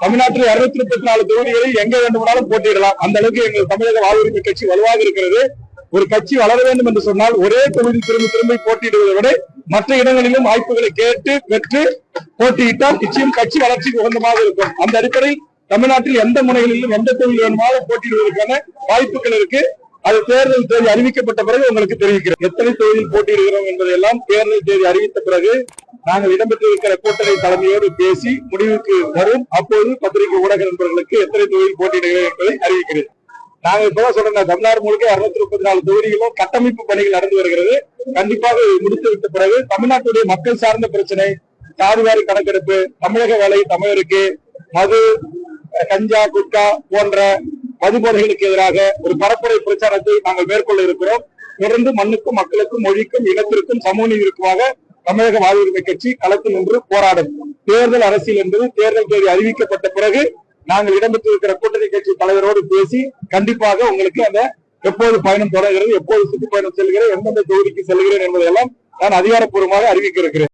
தமிழ்நாட்டில் 234 தொகுதிகளில் எங்க வேண்டுமானாலும் போட்டியிடலாம். அந்த அளவுக்கு எங்கள் தமிழக வாழ்வுரிமை கட்சி வலுவாக இருக்கிறது. ஒரு கட்சி வளர வேண்டும் என்று சொன்னால் ஒரே தொகுதி திரும்பி போட்டியிடுவதை விட மற்ற இடங்களிலும் வாய்ப்புகளை கேட்டு பெற்று போட்டியிட்டால் நிச்சயம் கட்சி வளர்ச்சிக்கு உகந்தமாக இருக்கும். அந்த அடிப்படையில் தமிழ்நாட்டில் எந்த முனைகளிலும் எந்த தொகுதி வேணுமானாலும் போட்டியிடுவதற்கான வாய்ப்புகள் இருக்கு. அது தேர்தல் தேதி அறிவிக்கப்பட்ட பிறகு உங்களுக்கு தெரிவிக்கிறேன். எத்தனை தொகுதியில் போட்டியிடுகிறோம் என்பதையெல்லாம் தேர்தல் தேதி அறிவித்த பிறகு நாங்கள் இடம்பெற்றிருக்கிற கூட்டணி தலைமையோடு பேசி முடிவுக்கு வரும். அப்போது பத்திரிகை ஊடக நண்பர்களுக்கு எத்தனை தொகுதியில் போட்டியிடுகிறோம் என்பதை அறிவிக்கிறேன். நாங்கள் இப்பதான் சொல்றோம், தமிழ்நாடு முழுக்க 234 தொகுதிகளும் கட்டமைப்பு பணிகள் நடந்து வருகிறது. கண்டிப்பாக முடித்துவிட்ட பிறகு தமிழ்நாட்டுடைய மக்கள் சார்ந்த பிரச்சனை, சாதிவாரி கணக்கெடுப்பு, தமிழக வேலை தமிழருக்கு, மது, கஞ்சா, குட்கா போன்ற மதுபோதைகளுக்கு எதிராக ஒரு பரப்புரை பிரச்சாரத்தை நாங்கள் மேற்கொள்ள இருக்கிறோம். தொடர்ந்து மண்ணுக்கும் மக்களுக்கும் மொழிக்கும் இனத்திற்கும் சமூக நீதிக்குமாக தமிழக வாழ்வுரிமை கட்சி களத்தில் நின்று போராடும். தேர்தல் அரசியல் என்பது தேர்தல் தேதி அறிவிக்கப்பட்ட பிறகு நாங்கள் இடம்பெற்றிருக்கிற கூட்டணி கட்சி தலைவரோடு பேசி கண்டிப்பாக உங்களுக்கு அந்த எப்போது பயணம் தொடர்கிறது, எப்போது சுற்றுப்பயணம் செல்கிறேன், எந்தெந்த தொகுதிக்கு செல்கிறேன் என்பதையெல்லாம் நான் அதிகாரப்பூர்வமாக அறிவிக்க இருக்கிறேன்.